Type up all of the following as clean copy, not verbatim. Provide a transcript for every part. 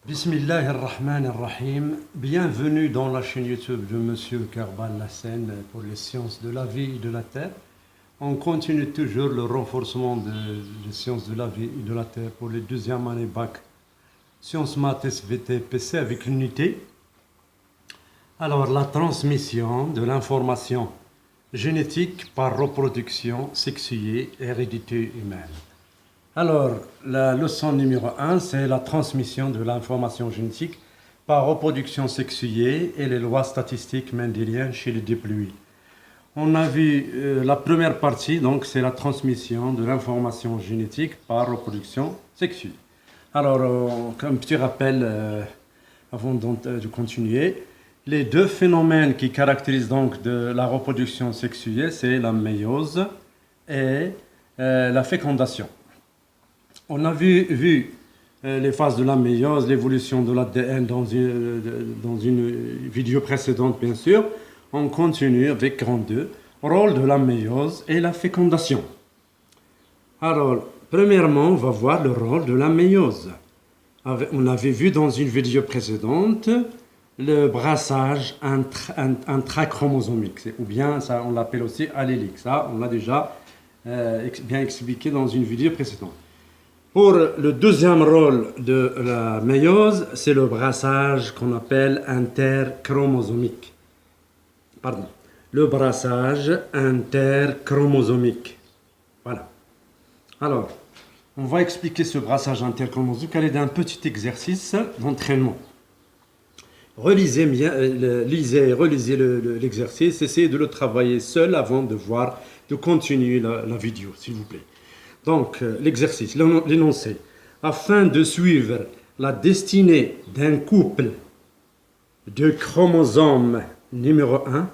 Bismillahirrahmanirrahim. Bienvenue dans la chaîne YouTube de Monsieur Karbal Lassen pour les sciences de la vie et de la terre. On continue toujours le renforcement des sciences de la vie et de la terre pour les deuxième année bac. Sciences maths SVT PC avec l'unité. Alors, la transmission de l'information génétique par reproduction sexuée et hérédité humaine. Alors, la leçon numéro 1, c'est la transmission de l'information génétique par reproduction sexuée et les lois statistiques mendéliennes chez les diploïdes. On a vu la première partie, donc c'est la transmission de l'information génétique par reproduction sexuée. Alors, un petit rappel avant de continuer. Les deux phénomènes qui caractérisent donc de la reproduction sexuée, c'est la méiose et la fécondation. On a vu les phases de la méiose, l'évolution de l'ADN dans une vidéo précédente, bien sûr. On continue avec grand 2, rôle de la méiose et la fécondation. Alors, premièrement, on va voir le rôle de la méiose. On avait vu dans une vidéo précédente le brassage intrachromosomique, ou bien ça, on l'appelle aussi allélique. Ça, on l'a déjà bien expliqué dans une vidéo précédente. Pour le deuxième rôle de la méiose, c'est le brassage qu'on appelle interchromosomique. Pardon. Le brassage interchromosomique. Voilà. Alors, on va expliquer ce brassage interchromosomique à l'aide d'un petit exercice d'entraînement. Relisez bien, lisez et relisez l'exercice, essayez de le travailler seul avant de continuer la vidéo, s'il vous plaît. Donc, l'exercice, l'énoncé. Afin de suivre la destinée d'un couple de chromosomes numéro 1,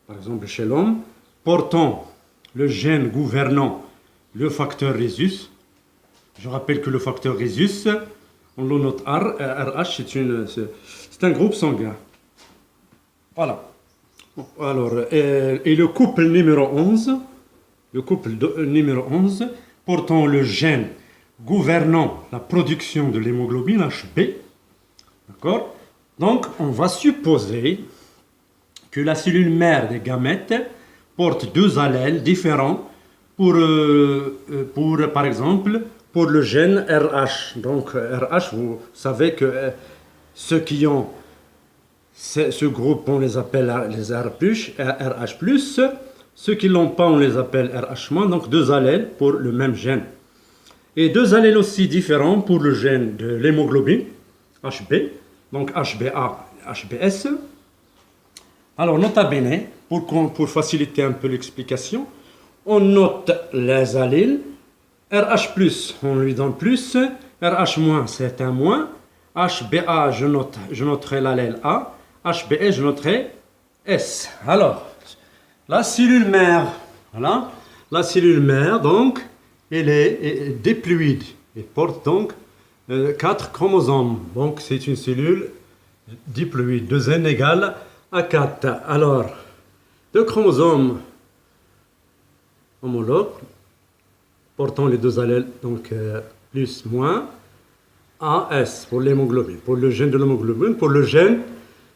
par exemple chez l'homme, portant le gène gouvernant le facteur rhésus. Je rappelle que le facteur rhésus, on le note RH, c'est un groupe sanguin. Voilà. Alors, et le couple numéro 11, numéro 11, portant le gène gouvernant la production de l'hémoglobine HB. D'accord? Donc, on va supposer que la cellule mère des gamètes porte deux allèles différents par exemple, pour le gène RH. Donc, RH, vous savez que ceux qui ont ce groupe, on les appelle les RH+. Ceux qui ne l'ont pas, on les appelle RH-, donc deux allèles pour le même gène. Et deux allèles aussi différents pour le gène de l'hémoglobine, HB, donc HBA, HBS. Alors, nota bene, pour faciliter un peu l'explication, on note les allèles. RH+, on lui donne plus, RH-, c'est un moins. HBA, je noterai l'allèle A. HBS, je noterai S. Alors, la cellule mère, voilà, la cellule mère, donc, elle est diploïde. Elle porte donc 4 chromosomes. Donc, c'est une cellule diploïde. 2n égale à 4. Alors, deux chromosomes homologues, portant les deux allèles, donc plus, moins, AS pour l'hémoglobine, pour le gène de l'hémoglobine, pour le gène,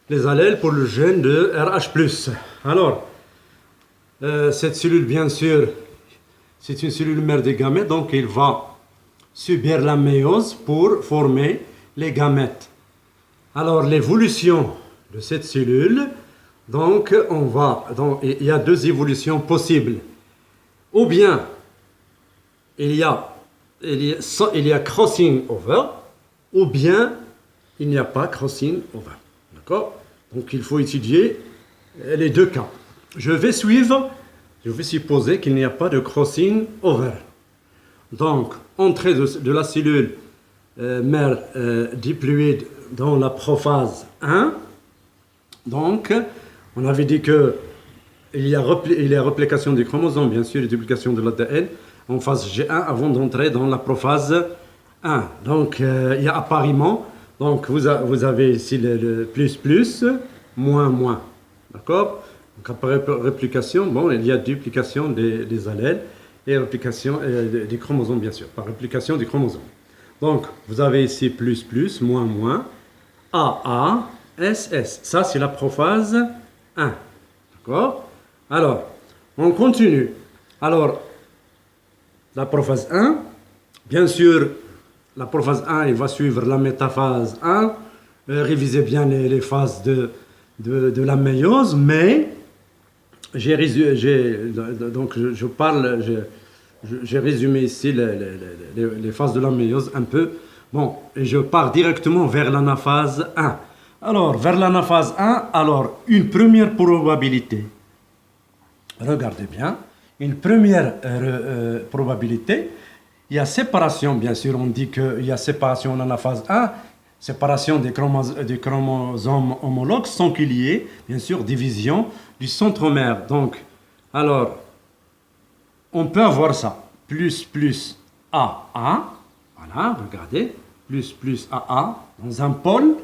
les allèles pour le gène de RH+. Alors, cette cellule, bien sûr, c'est une cellule mère des gamètes, donc il va subir la méiose pour former les gamètes. Alors, l'évolution de cette cellule, donc, il y a deux évolutions possibles. Ou bien, il y a crossing over, ou bien, il n'y a pas crossing over. D'accord? Donc, il faut étudier les deux cas. Je vais supposer qu'il n'y a pas de crossing over. Donc, entrée de la cellule mère diploïde dans la prophase 1. Donc, on avait dit que il y a réplication des chromosomes, bien sûr, et duplication de l'ADN en phase G1 avant d'entrer dans la prophase 1. Donc, il y a appariement. Donc, vous avez ici le plus, moins. D'accord? Donc, après réplication, bon, il y a duplication des allèles et réplication des chromosomes, bien sûr, par réplication des chromosomes. Donc, vous avez ici plus, plus, moins, moins, AA, SS. Ça, c'est la prophase 1. D'accord? Alors, on continue. Alors, la prophase 1, bien sûr, la prophase 1, il va suivre la métaphase 1. Révisez bien les phases de la méiose, mais donc je parle, j'ai résumé ici les phases de la méiose un peu. Bon, et je pars directement vers l'anaphase 1. Alors, vers l'anaphase 1, alors, une première probabilité. Regardez bien. Une première probabilité, il y a séparation, bien sûr, on dit qu'il y a séparation en anaphase 1, séparation des chromosomes homologues sans qu'il y ait, bien sûr, division du centromère. Donc, alors, on peut avoir ça. Plus, plus, AA. Voilà, regardez. Plus, plus, AA. Dans un pôle.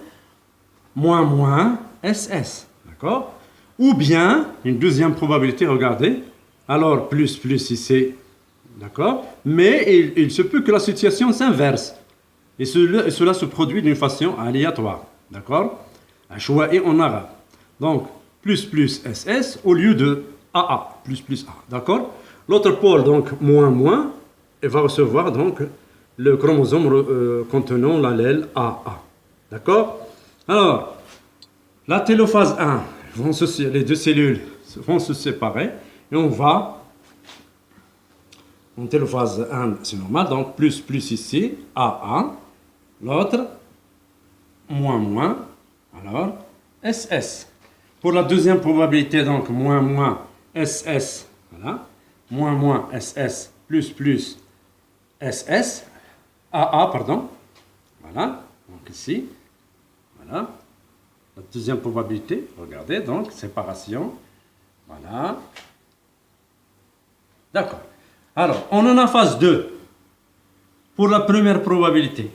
Moins, moins, SS. D'accord? Ou bien, une deuxième probabilité, regardez. Alors, plus, plus ici. D'accord? Mais il se peut que la situation s'inverse. Et cela se produit d'une façon aléatoire. D'accord? Un choix est en arabe. Donc, plus, plus, SS au lieu de AA. Plus, plus, A. D'accord? L'autre pôle, donc, moins, moins, il va recevoir donc le chromosome contenant l'allèle AA. D'accord? Alors, la télophase 1, les deux cellules vont se séparer et on va en télophase 1, c'est normal, donc plus, plus ici, AA, l'autre, moins, moins, alors SS. Pour la deuxième probabilité, donc moins, moins, SS, voilà, moins, moins, SS, plus, plus, SS, AA, pardon, voilà, donc ici, voilà. La deuxième probabilité, regardez, donc, séparation. Voilà. D'accord. Alors, on en a phase 2. Pour la première probabilité.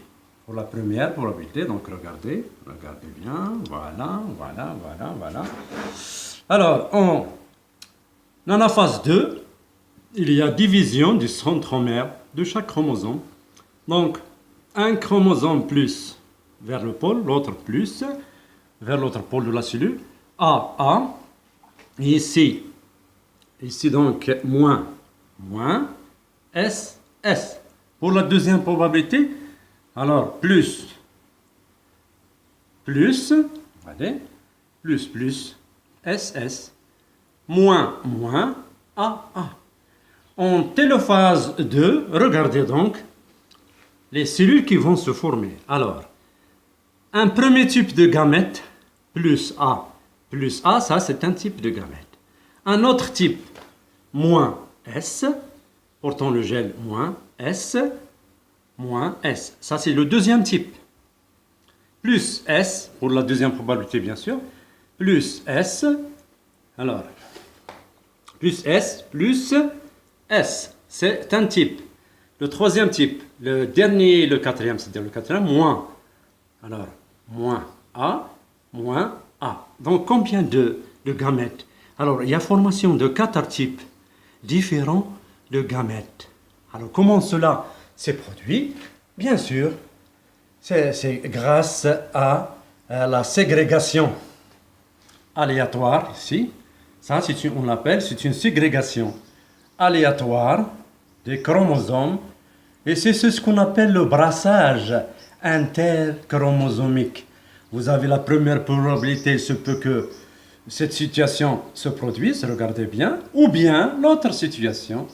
Pour la première probabilité, donc regardez bien. Voilà, voilà, voilà, voilà. Alors, on en a phase 2. Il y a division du centromère de chaque chromosome. Donc, un chromosome plus vers le pôle, l'autre plus vers l'autre pôle de la cellule, AA, et ici donc moins, moins, SS. Pour la deuxième probabilité, alors plus, plus, regardez, plus, plus, SS, moins, moins, AA. En télophase 2, regardez donc les cellules qui vont se former. Alors, un premier type de gamète, plus A, ça c'est un type de gamète. Un autre type, moins S, portant le gène moins S, ça c'est le deuxième type. Plus S, pour la deuxième probabilité bien sûr, plus S, alors, plus S, c'est un type. Le troisième type, le dernier, le quatrième, c'est-à-dire le quatrième, moins. Alors, moins A. Donc, combien de gamètes? Alors, il y a formation de 4 types différents de gamètes. Alors, comment cela s'est produit? Bien sûr, c'est grâce à la ségrégation aléatoire, ici. Ça, on l'appelle, c'est une ségrégation aléatoire des chromosomes. Et c'est ce qu'on appelle le brassage interchromosomique. Vous avez la première probabilité, il se peut que cette situation se produise, regardez bien, ou bien l'autre situation.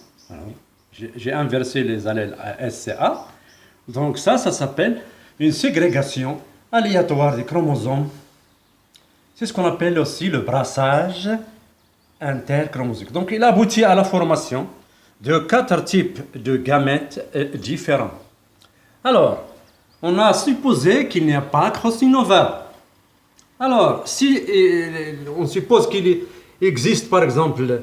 J'ai inversé les allèles à S et A. Donc ça s'appelle une ségrégation aléatoire des chromosomes. C'est ce qu'on appelle aussi le brassage interchromosomique. Donc il aboutit à la formation de 4 types de gamètes différents. Alors, on a supposé qu'il n'y a pas de crossing over. Alors, si on suppose qu'il existe par exemple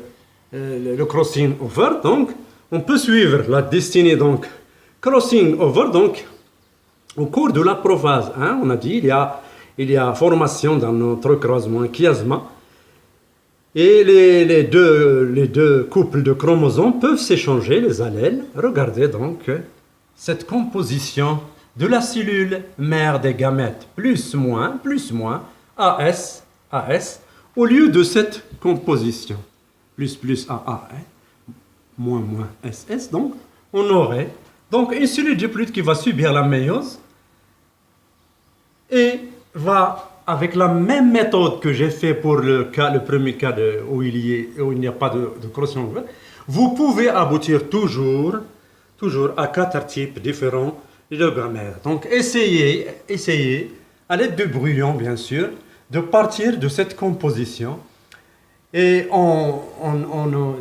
le crossing over, donc on peut suivre la destinée donc crossing over, donc au cours de la prophase 1, on a dit il y a formation dans notre croisement chiasma. Et les deux couples de chromosomes peuvent s'échanger les allèles. Regardez donc cette composition de la cellule mère des gamètes, plus, moins, AS, AS, au lieu de cette composition, plus, AA, moins, SS, donc, on aurait donc une cellule diploïde qui va subir la méiose et va, avec la même méthode que j'ai fait pour le premier cas où il n'y a pas de croissance ouverte, vous pouvez aboutir toujours à 4 types différents de gamètes. Donc essayez, à l'aide de brouillon bien sûr, de partir de cette composition et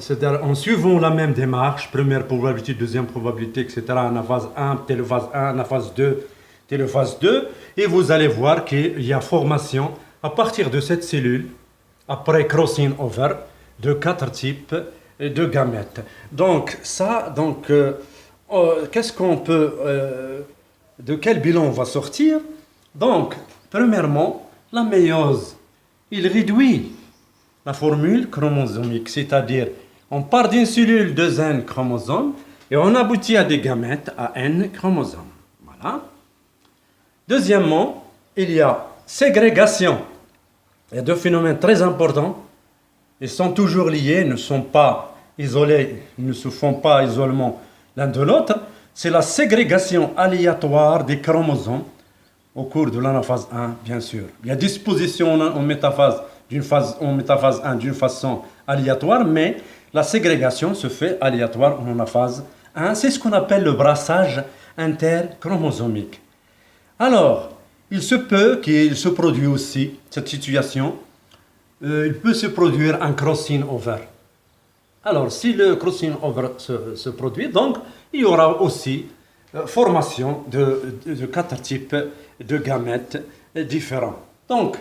c'est-à-dire en suivant la même démarche, première probabilité, deuxième probabilité, etc., en phase 1, telle phase 1, en phase 2, telle phase 2, et vous allez voir qu'il y a formation à partir de cette cellule, après crossing over, de 4 types de gamètes. Donc ça, qu'est-ce qu'on peut, de quel bilan on va sortir? Donc, premièrement, la méiose, il réduit la formule chromosomique, c'est-à-dire on part d'une cellule de N chromosomes et on aboutit à des gamètes à N chromosomes. Voilà. Deuxièmement, il y a ségrégation. Il y a deux phénomènes très importants. Ils sont toujours liés, ne sont pas isolés, ils ne se font pas isolement l'un de l'autre. C'est la ségrégation aléatoire des chromosomes au cours de l'anaphase 1, bien sûr. Il y a disposition en métaphase en métaphase 1 d'une façon aléatoire, mais la ségrégation se fait aléatoire en anaphase 1. C'est ce qu'on appelle le brassage interchromosomique. Alors, il se peut qu'il se produise aussi, cette situation, il peut se produire un crossing over. Alors, si le crossing over se produit, donc, il y aura aussi formation de 4 types de gamètes différents. Donc,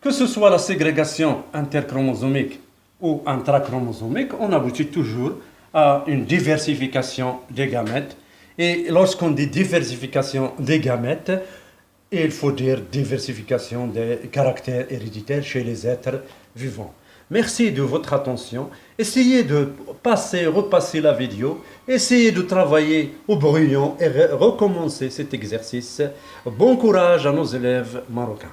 que ce soit la ségrégation interchromosomique ou intrachromosomique, on aboutit toujours à une diversification des gamètes. Et lorsqu'on dit diversification des gamètes, il faut dire diversification des caractères héréditaires chez les êtres vivants. Merci de votre attention. Essayez de repasser la vidéo. Essayez de travailler au brouillon et recommencer cet exercice. Bon courage à nos élèves marocains.